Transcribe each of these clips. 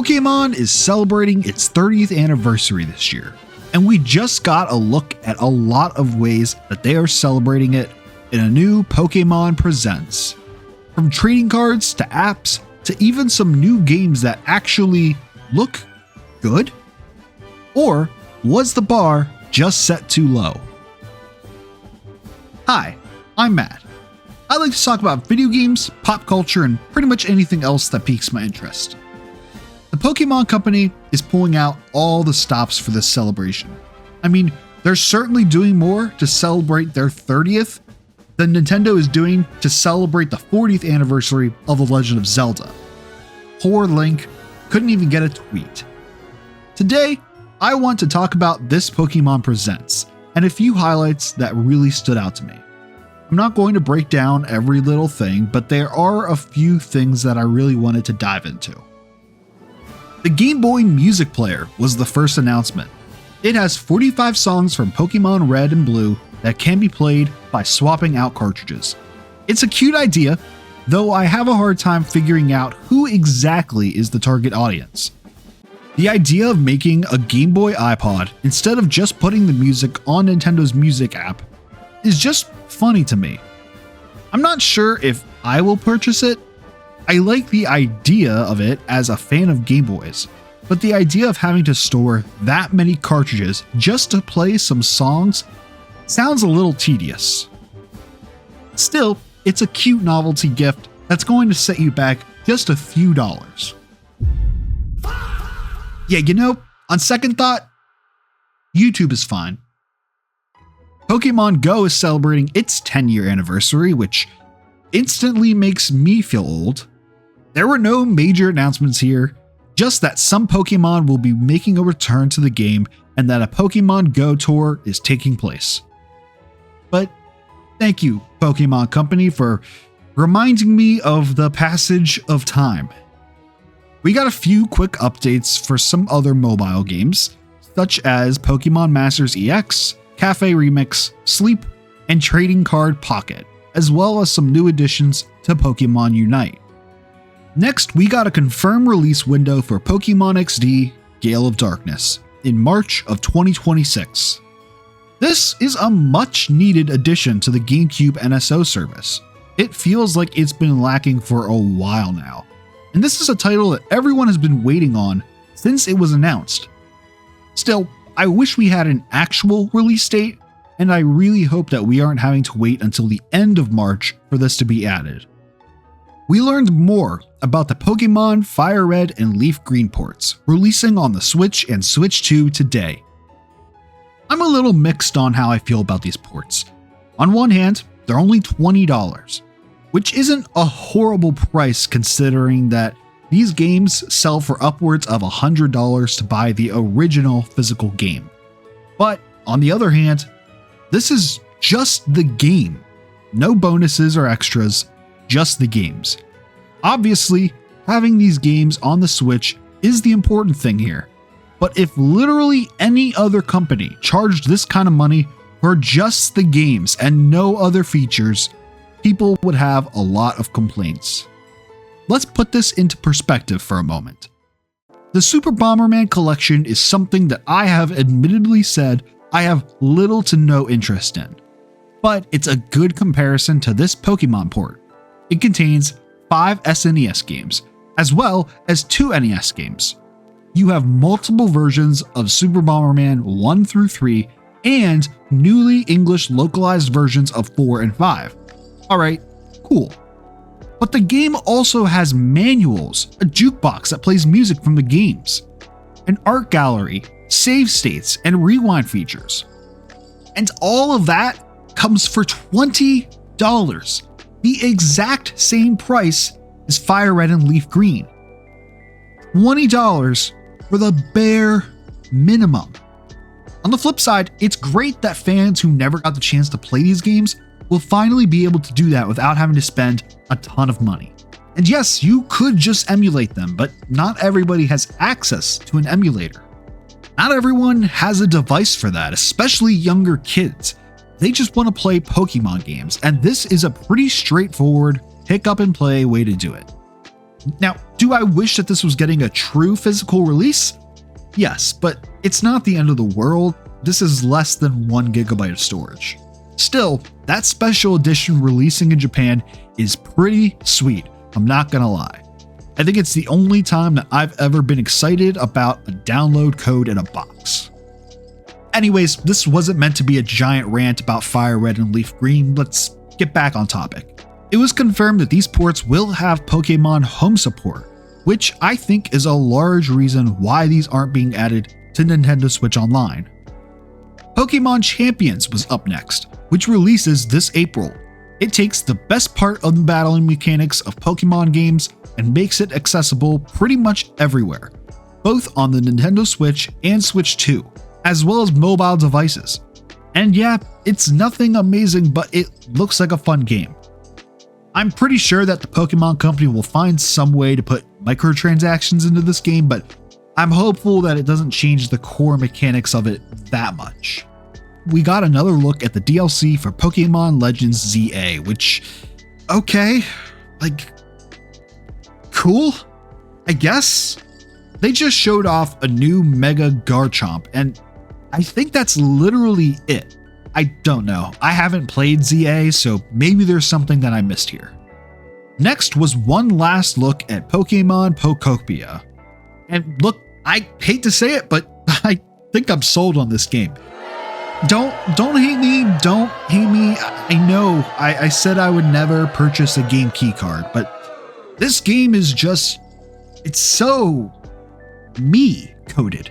Pokémon is celebrating its 30th anniversary this year, and we just got a look at a lot of ways that they are celebrating it in a new Pokémon Presents. From trading cards to apps to even some new games that actually look good? Or was the bar just set too low? Hi, I'm Matt. I like to talk about video games, pop culture, and pretty much anything else that piques my interest. The Pokemon Company is pulling out all the stops for this celebration. I mean, they're certainly doing more to celebrate their 30th than Nintendo is doing to celebrate the 40th anniversary of The Legend of Zelda. Poor Link couldn't even get a tweet. Today, I want to talk about this Pokemon Presents and a few highlights that really stood out to me. I'm not going to break down every little thing, but there are a few things that I really wanted to dive into. The Game Boy Music Player was the first announcement. It has 45 songs from Pokemon Red and Blue that can be played by swapping out cartridges. It's a cute idea, though I have a hard time figuring out who exactly is the target audience. The idea of making a Game Boy iPod instead of just putting the music on Nintendo's music app is just funny to me. I'm not sure if I will purchase it. I like the idea of it as a fan of Game Boys, but the idea of having to store that many cartridges just to play some songs sounds a little tedious. Still, it's a cute novelty gift that's going to set you back just a few dollars. Yeah, you know, on second thought, YouTube is fine. Pokemon Go is celebrating its 10-year anniversary, which instantly makes me feel old. There were no major announcements here, just that some Pokemon will be making a return to the game and that a Pokemon Go tour is taking place. But thank you, Pokemon Company, for reminding me of the passage of time. We got a few quick updates for some other mobile games, such as Pokemon Masters EX, Cafe Remix, Sleep, and Trading Card Pocket, as well as some new additions to Pokemon Unite. Next, we got a confirmed release window for Pokemon XD Gale of Darkness in March of 2026. This is a much needed addition to the GameCube NSO service. It feels like it's been lacking for a while now, and this is a title that everyone has been waiting on since it was announced. Still, I wish we had an actual release date, and I really hope that we aren't having to wait until the end of March for this to be added. We learned more about the Pokemon FireRed and LeafGreen ports, releasing on the Switch and Switch 2 today. I'm a little mixed on how I feel about these ports. On one hand, they're only $20, which isn't a horrible price considering that these games sell for upwards of $100 to buy the original physical game. But on the other hand, this is just the game. No bonuses or extras, just the games. Obviously, having these games on the Switch is the important thing here. But if literally any other company charged this kind of money for just the games and no other features, people would have a lot of complaints. Let's put this into perspective for a moment. The Super Bomberman collection is something that I have admittedly said I have little to no interest in, but it's a good comparison to this Pokemon port. It contains 5 SNES games, as well as 2 NES games. You have multiple versions of Super Bomberman 1 through 3 and newly English localized versions of 4 and 5. Alright, cool. But the game also has manuals, a jukebox that plays music from the games, an art gallery, save states, and rewind features. And all of that comes for $20, the exact same price as FireRed and LeafGreen. $20 for the bare minimum. On the flip side, it's great that fans who never got the chance to play these games will finally be able to do that without having to spend a ton of money. And yes, you could just emulate them, but not everybody has access to an emulator. Not everyone has a device for that, especially younger kids. They just want to play Pokemon games, and this is a pretty straightforward pick up and play way to do it. Now, Do I wish that this was getting a true physical release? Yes, but it's not the end of the world. This is less than 1 GB of storage. Still, that special edition releasing in Japan is pretty sweet, I'm not gonna lie. I think it's the only time that I've ever been excited about a download code in a box. Anyways, this wasn't meant to be a giant rant about FireRed and LeafGreen. Let's get back on topic. It was confirmed that these ports will have Pokemon home support, which I think is a large reason why these aren't being added to Nintendo Switch Online. Pokemon Champions was up next, which releases this April. It takes the best part of the battling mechanics of Pokemon games and makes it accessible pretty much everywhere, both on the Nintendo Switch and Switch 2, as well as mobile devices. And yeah, it's nothing amazing, but it looks like a fun game. I'm pretty sure that the Pokemon Company will find some way to put microtransactions into this game, but I'm hopeful that it doesn't change the core mechanics of it that much. We got another look at the DLC for Pokemon Legends ZA, which, okay, like, cool, I guess? They just showed off a new Mega Garchomp, and I think that's literally it. I don't know. I haven't played ZA, so maybe there's something that I missed here. Next was one last look at Pokemon Pokopia. And look, I hate to say it, but I think I'm sold on this game. Don't hate me, don't hate me. I know I said I would never purchase a game key card, but this game is just, it's so me coded.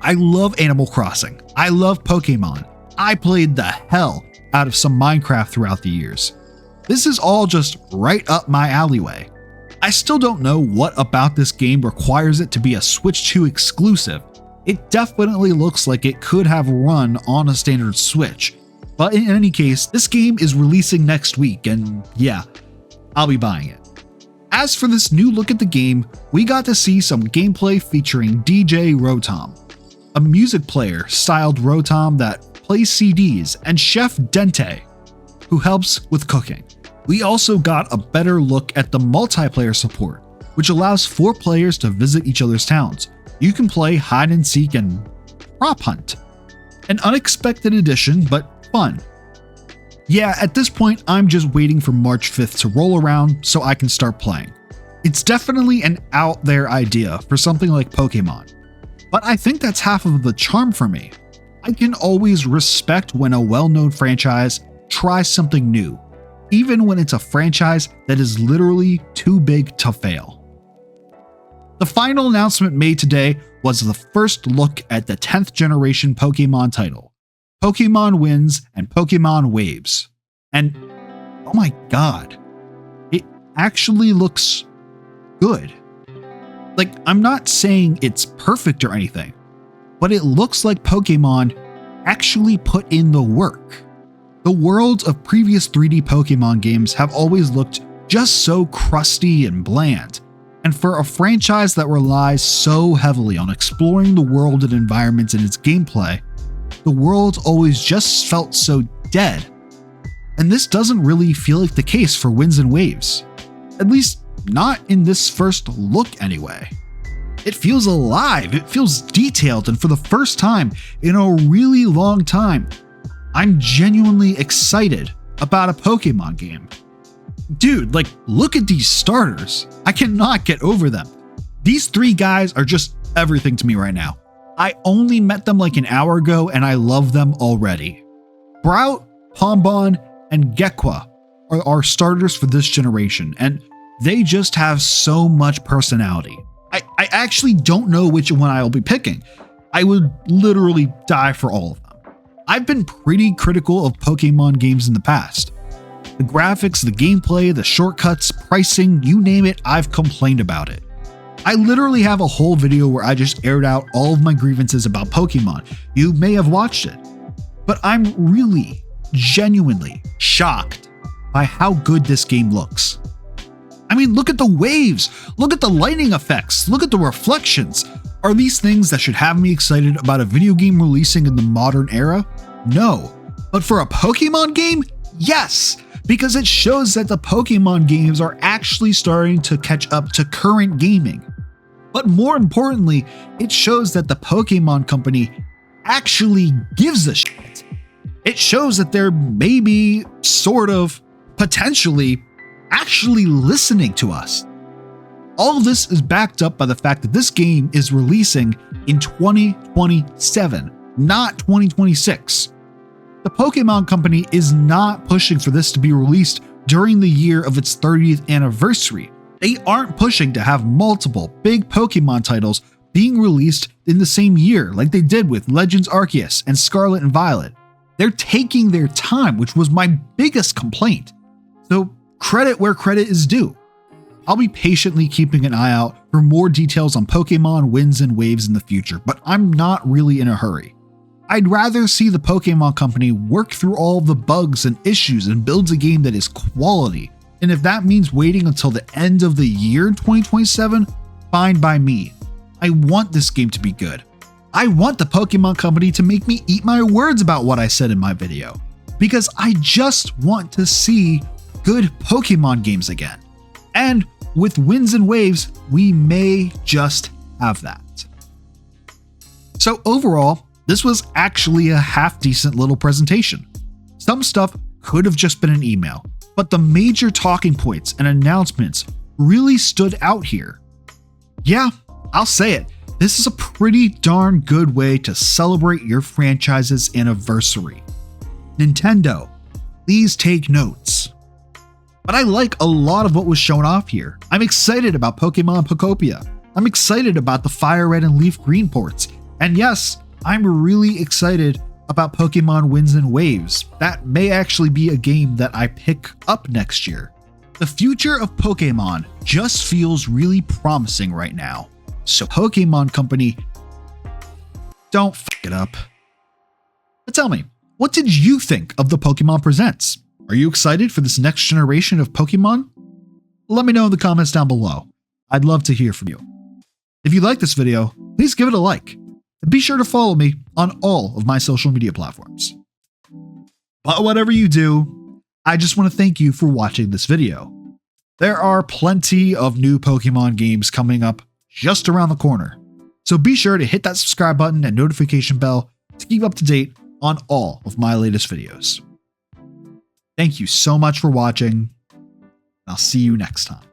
I love Animal Crossing. I love Pokemon. I played the hell out of some Minecraft throughout the years. This is all just right up my alleyway. I still don't know what about this game requires it to be a Switch 2 exclusive. It definitely looks like it could have run on a standard Switch. But in any case, this game is releasing next week, and yeah, I'll be buying it. As for this new look at the game, we got to see some gameplay featuring DJ Rotom, a music player styled Rotom that plays CDs, and Chef Dente, who helps with cooking. We also got a better look at the multiplayer support, which allows 4 players to visit each other's towns. You can play hide and seek and prop hunt. An unexpected addition, but fun. Yeah, at this point, I'm just waiting for March 5th to roll around so I can start playing. It's definitely an out there idea for something like Pokemon, but I think that's half of the charm for me. I can always respect when a well-known franchise tries something new, even when it's a franchise that is literally too big to fail. The final announcement made today was the first look at the 10th generation Pokemon title, Pokemon Winds and Pokemon Waves. And oh my god, it actually looks good. Like, I'm not saying it's perfect or anything, but it looks like Pokemon actually put in the work. The worlds of previous 3D Pokemon games have always looked just so crusty and bland, and for a franchise that relies so heavily on exploring the world and environments in its gameplay, the world always just felt so dead. And this doesn't really feel like the case for Winds and Waves. At least not in this first look anyway. It feels alive, it feels detailed, and for the first time in a really long time, I'm genuinely excited about a Pokemon game. Dude, like, look at these starters. I cannot get over them. These 3 guys are just everything to me right now. I only met them like an hour ago and I love them already. Sprout, Pombon, and Gekwa are our starters for this generation, and they just have so much personality. I actually don't know which one I'll be picking. I would literally die for all of them. I've been pretty critical of Pokemon games in the past. The graphics, the gameplay, the shortcuts, pricing, you name it, I've complained about it. I literally have a whole video where I just aired out all of my grievances about Pokemon. You may have watched it. But I'm really, genuinely shocked by how good this game looks. I mean, look at the waves, look at the lighting effects, look at the reflections. Are these things that should have me excited about a video game releasing in the modern era? No. But for a Pokemon game? Yes! because it shows that the Pokemon games are actually starting to catch up to current gaming. But more importantly, it shows that the Pokemon Company actually gives a shit. It shows that they're maybe, sort of, potentially, actually listening to us. All of this is backed up by the fact that this game is releasing in 2027, not 2026. The Pokemon Company is not pushing for this to be released during the year of its 30th anniversary. They aren't pushing to have multiple big Pokemon titles being released in the same year like they did with Legends Arceus and Scarlet and Violet. They're taking their time, which was my biggest complaint. So credit where credit is due. I'll be patiently keeping an eye out for more details on Pokemon Winds and Waves in the future, but I'm not really in a hurry. I'd rather see the Pokemon Company work through all the bugs and issues and build a game that is quality. And if that means waiting until the end of the year 2027, fine by me. I want this game to be good. I want the Pokemon Company to make me eat my words about what I said in my video, because I just want to see good Pokemon games again. And with Winds and Waves, we may just have that. So overall, this was actually a half decent little presentation. Some stuff could have just been an email, but the major talking points and announcements really stood out here. Yeah, I'll say it. This is a pretty darn good way to celebrate your franchise's anniversary. Nintendo, please take notes. But I like a lot of what was shown off here. I'm excited about Pokemon Pokopia. I'm excited about the FireRed and LeafGreen ports. And yes, I'm really excited about Pokemon Winds and Waves. That may actually be a game that I pick up next year. The future of Pokemon just feels really promising right now. So Pokemon Company, don't f it up. But tell me, what did you think of the Pokemon Presents? Are you excited for this next generation of Pokemon? Let me know in the comments down below. I'd love to hear from you. If you like this video, please give it a like. And be sure to follow me on all of my social media platforms. But whatever you do, I just want to thank you for watching this video. There are plenty of new Pokemon games coming up just around the corner. So be sure to hit that subscribe button and notification bell to keep up to date on all of my latest videos. Thank you so much for watching. I'll see you next time.